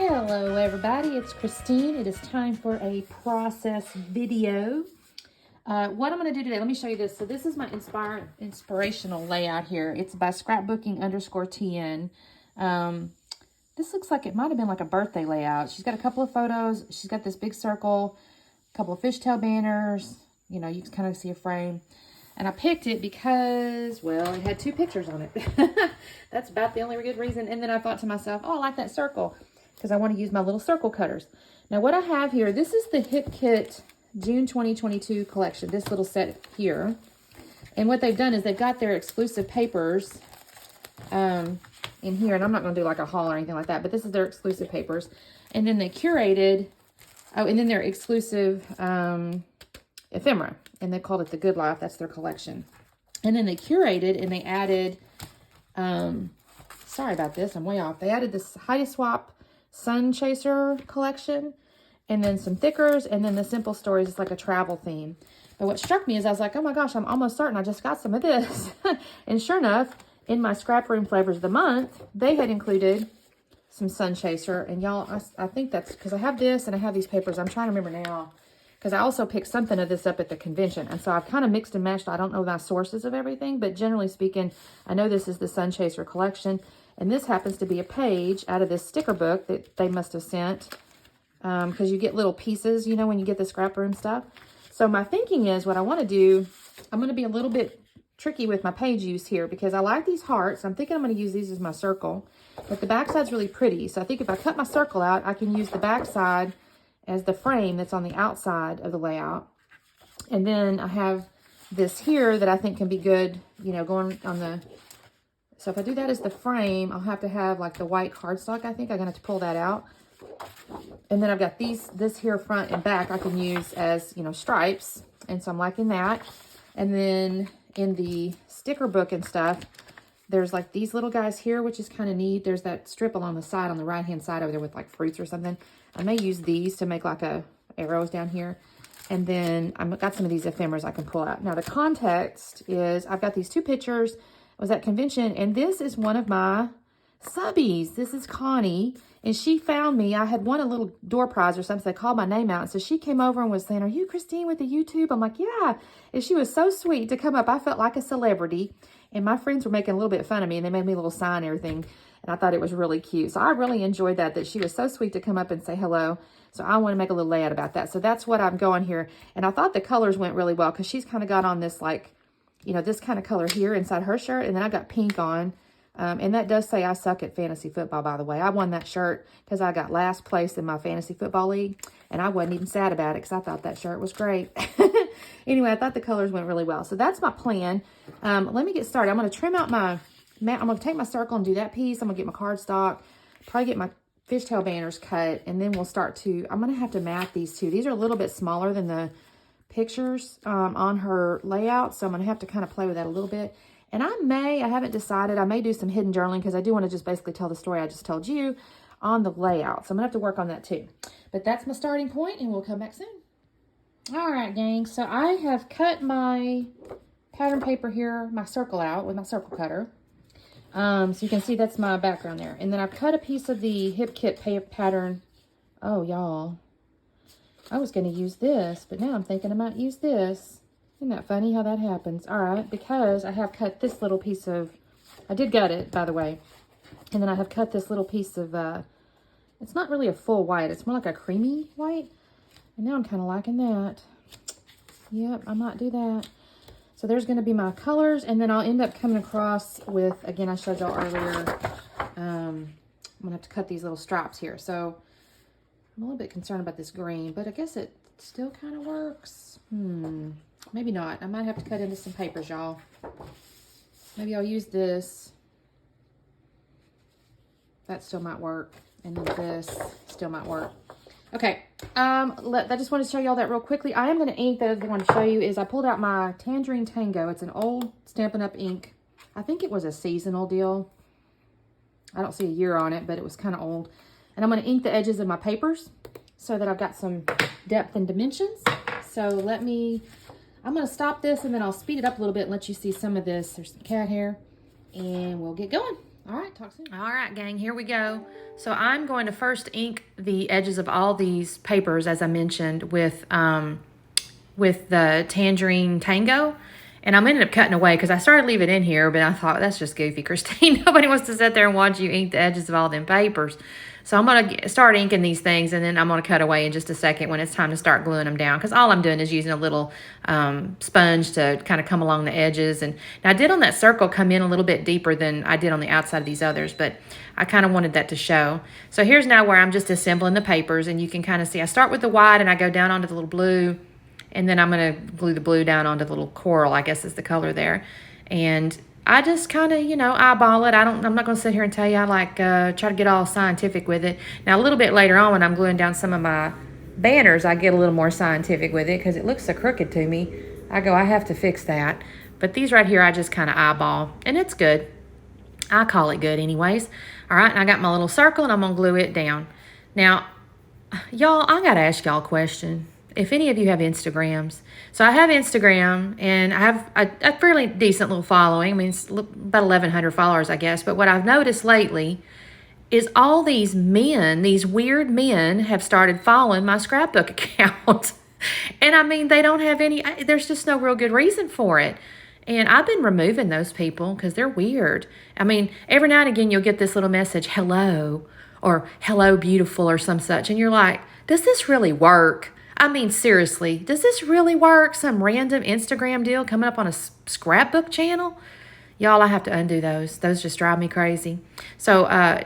Hello everybody, it's Christine. It is time for a process video. What I'm going to do today, let me show you this. So this is my inspirational layout here. It's by Scrapbooking_TN. This looks like it might have been like a birthday layout. She's got a couple of photos. She's got this big circle, a couple of fishtail banners. You know, you can kind of see a frame. And I picked it because, well, it had two pictures on it. That's about the only good reason. And then I thought to myself, oh, I like that circle because I want to use my little circle cutters. Now, what I have here, this is the Hip Kit June 2022 collection, this little set here. And what they've done is they've got their exclusive papers in here. And I'm not going to do like a haul or anything like that, but this is their exclusive papers. And then they curated, oh, and then their exclusive ephemera. And they called it The Good Life. That's their collection. And then they curated and they added, sorry about this, I'm way off. They added this Heidi Swapp Sun Chaser collection, and then some thickers, and then the Simple Stories is like a travel theme. But what struck me is I was like, oh my gosh, I'm almost certain I just got some of this. And sure enough, in my Scrap Room Flavors of the Month, they had included some Sun Chaser. And y'all, I think that's because I have this and I have these papers. I'm trying to remember now, because I also picked something of this up at the convention. And so I've kind of mixed and matched. I don't know my sources of everything, but generally speaking, I know this is the Sun Chaser collection. And this happens to be a page out of this sticker book that they must have sent. Because you get little pieces, you know, when you get the Scrap Room stuff. So my thinking is what I want to do, I'm going to be a little bit tricky with my page use here because I like these hearts. I'm thinking I'm going to use these as my circle. But the back side's really pretty. So I think if I cut my circle out, I can use the back side as the frame that's on the outside of the layout. And then I have this here that I think can be good, you know, going on the... So if I do that as the frame, I'll have to have like the white cardstock, I think. I'm going to have to pull that out. And then I've got this here front and back I can use as, you know, stripes. And so I'm liking that. And then in the sticker book and stuff, there's like these little guys here, which is kind of neat. There's that strip along the side on the right-hand side over there with like fruits or something. I may use these to make like arrows down here. And then I've got some of these ephemeras I can pull out. Now the context is I've got these two pictures. I was at convention, and this is one of my subbies. This is Connie, and she found me. I had won a little door prize or something. So they called my name out. So she came over and was saying, "Are you Christine with the YouTube?" I'm like, "Yeah." And she was so sweet to come up. I felt like a celebrity, and my friends were making a little bit of fun of me, and they made me a little sign and everything, and I thought it was really cute. So I really enjoyed that she was so sweet to come up and say hello. So I want to make a little layout about that. So that's what I'm going here, and I thought the colors went really well because she's kind of got on this like, you know, this kind of color here inside her shirt, and then I've got pink on. And that does say I suck at fantasy football, by the way. I won that shirt because I got last place in my fantasy football league. And I wasn't even sad about it because I thought that shirt was great. Anyway, I thought the colors went really well. So that's my plan. Let me get started. I'm going to trim out I'm going to take my circle and do that piece. I'm going to get my cardstock, probably get my fishtail banners cut. And then we'll start I'm going to have to mat these two. These are a little bit smaller than the pictures on her layout. So I'm going to have to kind of play with that a little bit. And I haven't decided, I may do some hidden journaling because I do want to just basically tell the story I just told you on the layout. So I'm going to have to work on that too. But that's my starting point, and we'll come back soon. All right, gang. So I have cut my pattern paper here, my circle out with my circle cutter. So you can see that's my background there. And then I've cut a piece of the Hip Kit pattern. Oh, y'all. I was going to use this, but now I'm thinking I might use this. Isn't that funny how that happens? All right, because I have cut this little piece of, I did gut it, by the way. And then I have cut this little piece of, it's not really a full white. It's more like a creamy white. And now I'm kind of liking that. Yep, I might do that. So there's going to be my colors. And then I'll end up coming across with, again, I showed y'all earlier, I'm going to have to cut these little stripes here. So I'm a little bit concerned about this green, but I guess it still kind of works. Maybe not. I might have to cut into some papers, y'all. Maybe I'll use this. That still might work. And then this still might work. Okay. I just want to show y'all that real quickly. I am going to ink. The other one to show you is I pulled out my Tangerine Tango. It's an old Stampin' Up! Ink. I think it was a seasonal deal. I don't see a year on it, but it was kind of old. And I'm going to ink the edges of my papers so that I've got some depth and dimensions. So I'm going to stop this and then I'll speed it up a little bit and let you see some of this. There's some cat hair and we'll get going. All right, talk soon. All right, gang, here we go. So I'm going to first ink the edges of all these papers, as I mentioned, with the Tangerine Tango. And I'm ended up cutting away because I started leaving it in here, but I thought, that's just goofy, Christine. Nobody wants to sit there and watch you ink the edges of all them papers. So I'm going to start inking these things, and then I'm going to cut away in just a second when it's time to start gluing them down, because all I'm doing is using a little sponge to kind of come along the edges. And I did on that circle come in a little bit deeper than I did on the outside of these others, but I kind of wanted that to show. So here's now where I'm just assembling the papers, and you can kind of see I start with the white and I go down onto the little blue, and then I'm going to glue the blue down onto the little coral, I guess is the color there. And I just kind of, eyeball it. I'm not going to sit here and tell you I try to get all scientific with it. Now, a little bit later on when I'm gluing down some of my banners, I get a little more scientific with it because it looks so crooked to me. I have to fix that. But these right here, I just kind of eyeball, and it's good. I call it good anyways. All right, and I got my little circle, and I'm going to glue it down. Now, y'all, I got to ask y'all a question. If any of you have Instagrams. So I have Instagram, and I have a fairly decent little following. I mean, it's about 1,100 followers, I guess. But what I've noticed lately is all these men, these weird men, have started following my Scrapbook account. And I mean, they don't have any, there's just no real good reason for it. And I've been removing those people because they're weird. I mean, every now and again, you'll get this little message, hello, or hello, beautiful, or some such. And you're like, does this really work? I mean, seriously, does this really work? Some random Instagram deal coming up on a Scrapbook channel? Y'all, I have to undo those. Those just drive me crazy. So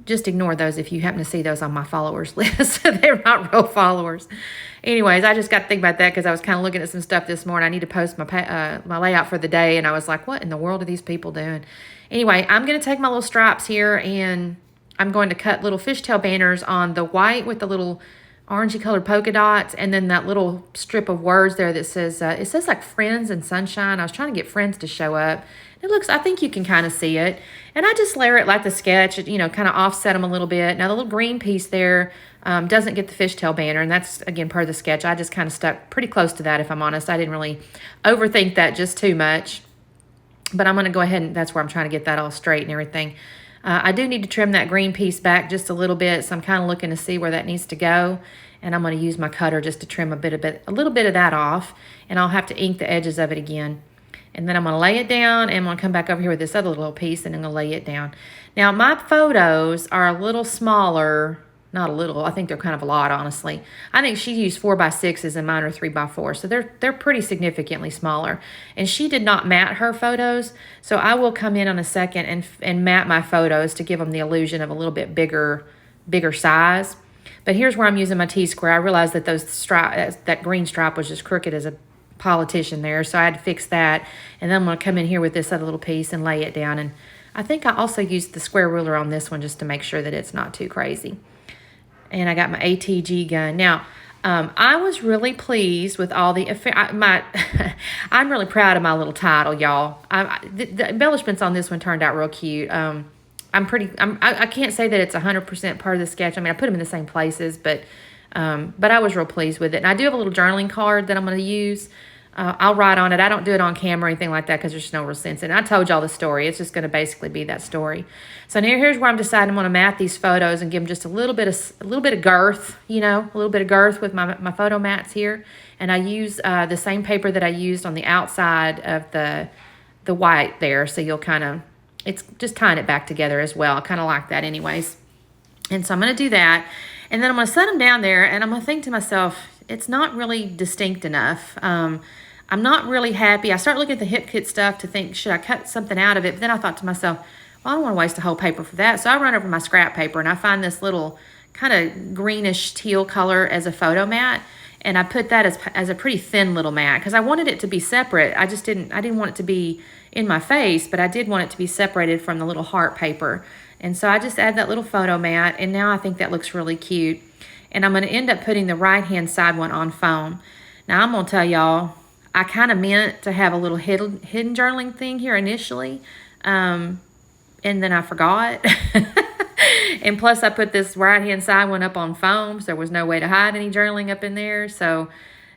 just ignore those if you happen to see those on my followers list. They're not real followers. Anyways, I just got to think about that because I was kind of looking at some stuff this morning. I need to post my layout for the day, and I was like, what in the world are these people doing? Anyway, I'm going to take my little stripes here, and I'm going to cut little fishtail banners on the white with the little orangey colored polka dots, and then that little strip of words there that says, it says like friends and sunshine. I was trying to get friends to show up. It looks, I think you can kind of see it. And I just layer it like the sketch, kind of offset them a little bit. Now the little green piece there doesn't get the fishtail banner, and that's, again, part of the sketch. I just kind of stuck pretty close to that, if I'm honest. I didn't really overthink that just too much. But I'm going to go ahead, and that's where I'm trying to get that all straight and everything. I do need to trim that green piece back just a little bit, so I'm kind of looking to see where that needs to go. And I'm going to use my cutter just to trim a little bit of that off, and I'll have to ink the edges of it again. And then I'm going to lay it down, and I'm going to come back over here with this other little piece, and I'm going to lay it down. Now, my photos are a little smaller. Not a little. I think they're kind of a lot, honestly. I think she used 4x6s and mine are 3x4, so they're pretty significantly smaller. And she did not matte her photos, so I will come in on a second and matte my photos to give them the illusion of a little bit bigger size. But here's where I'm using my T-square. I realized that that green stripe was just crooked as a politician there, so I had to fix that. And then I'm going to come in here with this other little piece and lay it down. And I think I also used the square ruler on this one just to make sure that it's not too crazy. And I got my ATG gun. Now, I was really pleased with all the I'm really proud of my little title, y'all. The embellishments on this one turned out real cute. I can't say that it's 100% part of the sketch. I mean, I put them in the same places, but I was real pleased with it. And I do have a little journaling card that I'm going to use. I'll write on it. I don't do it on camera or anything like that because there's no real sense in it. I told y'all the story. It's just going to basically be that story. So now here's where I'm deciding I'm going to mat these photos and give them just a little bit of girth, a little bit of girth with my photo mats here. And I use the same paper that I used on the outside of the white there. So you'll it's just tying it back together as well. I kind of like that anyways. And so I'm going to do that. And then I'm going to set them down there, and I'm going to think to myself, it's not really distinct enough. I'm not really happy. I start looking at the hip kit stuff to think, should I cut something out of it? But then I thought to myself, well, I don't want to waste a whole paper for that. So I run over my scrap paper, and I find this little kind of greenish teal color as a photo mat. And I put that as a pretty thin little mat because I wanted it to be separate. I didn't want it to be in my face, but I did want it to be separated from the little heart paper. And so I just add that little photo mat, and now I think that looks really cute. And I'm going to end up putting the right-hand side one on foam. Now, I'm going to tell y'all, I kind of meant to have a little hidden journaling thing here initially, and then I forgot. And plus, I put this right-hand side one up on foam, so there was no way to hide any journaling up in there. So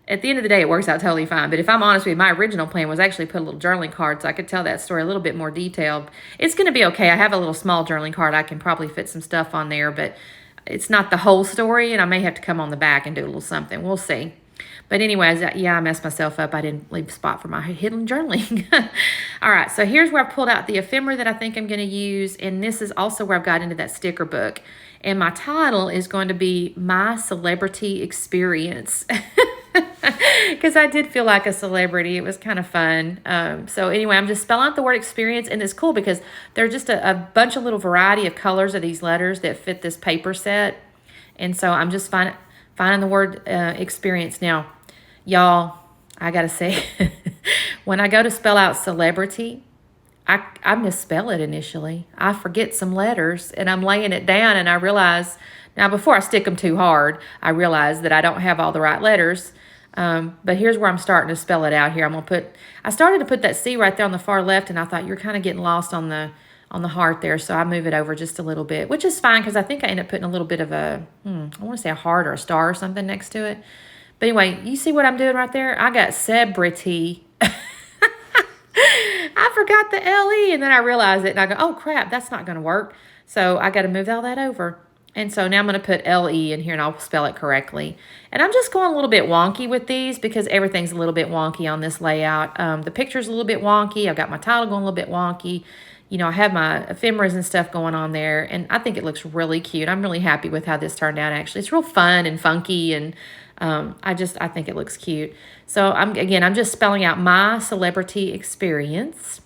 at the end of the day, it works out totally fine. But if I'm honest with you, my original plan was actually put a little journaling card so I could tell that story a little bit more detailed. It's going to be okay. I have a little small journaling card. I can probably fit some stuff on there, but it's not the whole story, and I may have to come on the back and do a little something. We'll see. But anyways, yeah, I messed myself up. I didn't leave a spot for my hidden journaling. All right, so here's where I pulled out the ephemera that I think I'm going to use, and this is also where I've got into that sticker book. And my title is going to be My Celebrity Experience. Because I did feel like a celebrity. It was kind of fun. So anyway, I'm just spelling out the word experience, and it's cool because there are just a bunch of little variety of colors of these letters that fit this paper set. And so I'm just finding the word experience. Now, y'all, I got to say, when I go to spell out celebrity, I misspell it initially. I forget some letters, and I'm laying it down, and I realize, now before I stick them too hard, I realize that I don't have all the right letters. But here's where I'm starting to spell it out here. I started to put that C right there on the far left, and I thought you're kind of getting lost on the heart there. So I move it over just a little bit, which is fine because I think I end up putting a little bit of I want to say a heart or a star or something next to it. But anyway, you see what I'm doing right there? I got celebrity. I forgot the L-E, and then I realized it, and I go, oh, crap, that's not going to work. So I got to move all that over. And so now I'm going to put L-E in here, and I'll spell it correctly. And I'm just going a little bit wonky with these because everything's a little bit wonky on this layout. The picture's a little bit wonky. I've got my title going a little bit wonky. You know, I have my ephemeras and stuff going on there, and I think it looks really cute. I'm really happy with how this turned out, actually. It's real fun and funky, and I think it looks cute. So, I'm just spelling out My Celebrity Experience.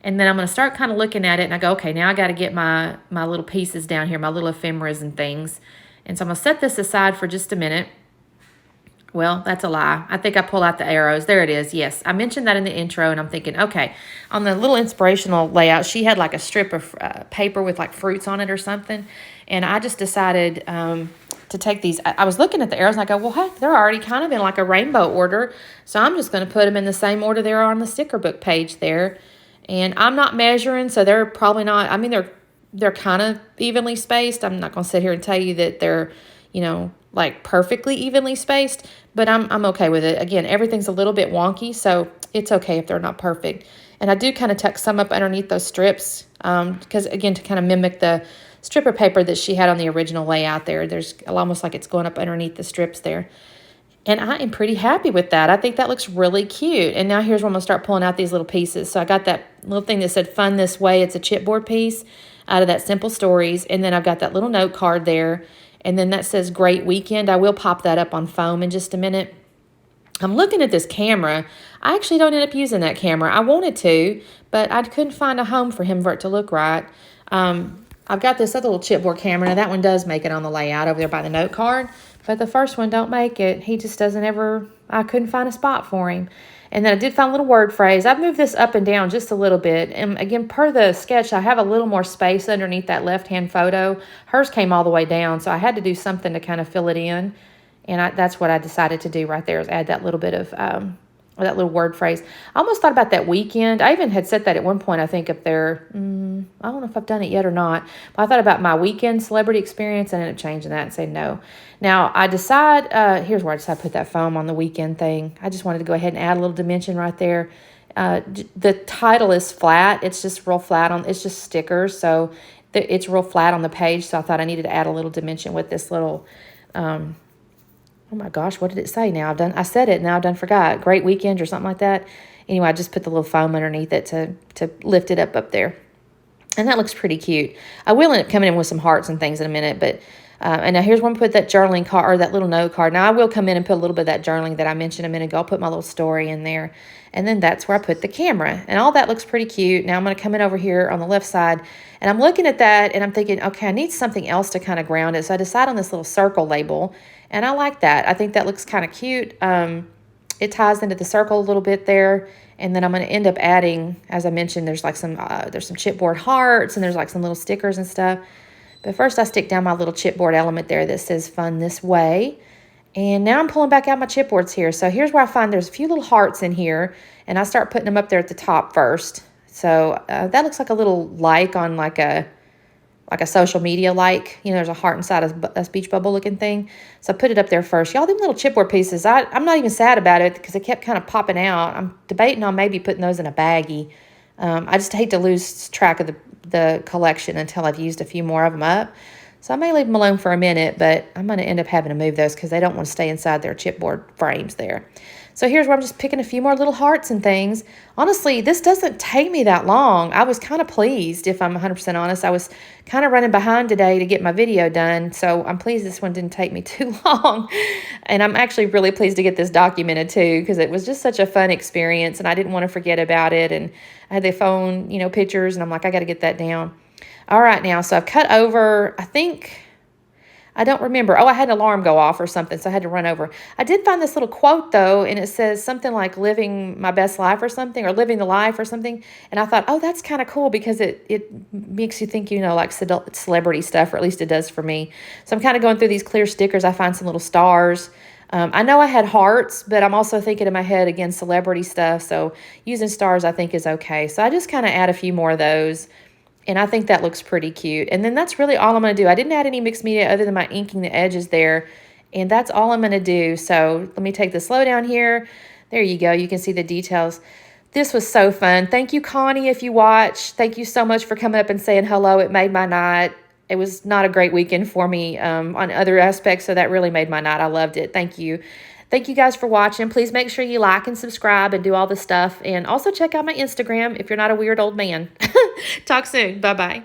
And then I'm going to start kind of looking at it, and I go, okay, now I got to get my little pieces down here, my little ephemeras and things. And so I'm going to set this aside for just a minute. Well, that's a lie. I think I pull out the arrows. There it is. Yes, I mentioned that in the intro, and I'm thinking, okay, on the little inspirational layout, she had like a strip of paper with like fruits on it or something. And I just decided to take these. I was looking at the arrows, and I go, well, heck, they're already kind of in like a rainbow order. So I'm just going to put them in the same order they are on the sticker book page there. And I'm not measuring, so they're probably not, I mean, they're kind of evenly spaced. I'm not going to sit here and tell you that they're, you know, like perfectly evenly spaced, but I'm okay with it. Again, everything's a little bit wonky, so it's okay if they're not perfect. And I do kind of tuck some up underneath those strips because, again, to kind of mimic the strip of paper that she had on the original layout there. There's almost like it's going up underneath the strips there. And I am pretty happy with that. I think that looks really cute. And now here's where I'm going to start pulling out these little pieces. So I got that little thing that said Fun This Way. It's a chipboard piece out of that Simple Stories. And then I've got that little note card there. And then that says Great Weekend. I will pop that up on foam in just a minute. I'm looking at this camera. I actually don't end up using that camera. I wanted to, but I couldn't find a home for him for it to look right. I've got this other little chipboard camera. Now that one does make it on the layout over there by the note card. But the first one don't make it. He just doesn't ever, I couldn't find a spot for him. And then I did find a little word phrase. I've moved this up and down just a little bit. And again, per the sketch, I have a little more space underneath that left-hand photo. Hers came all the way down, so I had to do something to kind of fill it in. And that's what I decided to do right there is add that little bit of, that little word phrase. I almost thought about that weekend. I even had set that at one point, I think, up there. I don't know if I've done it yet or not. But I thought about my weekend celebrity experience and ended up changing that and saying no. Now, I decide, here's where I decided to put that foam on the weekend thing. I just wanted to go ahead and add a little dimension right there. The title is flat. It's just real flat it's just stickers. So it's real flat on the page. So I thought I needed to add a little dimension with this little, oh my gosh, what did it say now? I said it, now I've forgot. Great Weekend or something like that. Anyway, I just put the little foam underneath it to lift it up there. And that looks pretty cute. I will end up coming in with some hearts and things in a minute, but and now here's where I'm going to put that journaling card, or that little note card. Now I will come in and put a little bit of that journaling that I mentioned a minute ago. I'll put my little story in there. And then that's where I put the camera. And all that looks pretty cute. Now I'm going to come in over here on the left side. And I'm looking at that and I'm thinking, okay, I need something else to kind of ground it. So I decide on this little circle label. And I like that. I think that looks kind of cute. It ties into the circle a little bit there. And then I'm going to end up adding, as I mentioned, there's like some chipboard hearts and there's like some little stickers and stuff. But first I stick down my little chipboard element there that says Fun This Way. And now I'm pulling back out my chipboards here. So here's where I find there's a few little hearts in here. And I start putting them up there at the top first. So that looks like a little like on like a like a social media like. You know, there's a heart inside a speech bubble looking thing. So I put it up there first. Y'all, them little chipboard pieces, I'm not even sad about it because they kept kind of popping out. I'm debating on maybe putting those in a baggie. I just hate to lose track of the collection until I've used a few more of them up. So I may leave them alone for a minute, but I'm going to end up having to move those because they don't want to stay inside their chipboard frames there. So here's where I'm just picking a few more little hearts and things. Honestly, this doesn't take me that long. I was kind of pleased, if I'm 100% honest. I was kind of running behind today to get my video done, so I'm pleased this one didn't take me too long. And I'm actually really pleased to get this documented too, because it was just such a fun experience, and I didn't want to forget about it. And I had the phone, you know, pictures, and I'm like, I got to get that down. All right, now, so I've cut over, I don't remember. Oh, I had an alarm go off or something, so I had to run over. I did find this little quote, though, and it says something like living my best life or something, or living the life or something. And I thought, oh, that's kind of cool because it makes you think, you know, like celebrity stuff, or at least it does for me. So I'm kind of going through these clear stickers. I find some little stars. I know I had hearts, but I'm also thinking in my head, again, celebrity stuff. So using stars, I think, is okay. So I just kind of add a few more of those. And I think that looks pretty cute. And then that's really all I'm going to do. I didn't add any mixed media other than my inking the edges there. And that's all I'm going to do. So let me take the slow down here. There you go. You can see the details. This was so fun. Thank you, Connie, if you watch. Thank you so much for coming up and saying hello. It made my night. It was not a great weekend for me on other aspects, so that really made my night. I loved it. Thank you. Thank you guys for watching. Please make sure you like and subscribe and do all the stuff. And also check out my Instagram if you're not a weird old man. Talk soon. Bye-bye.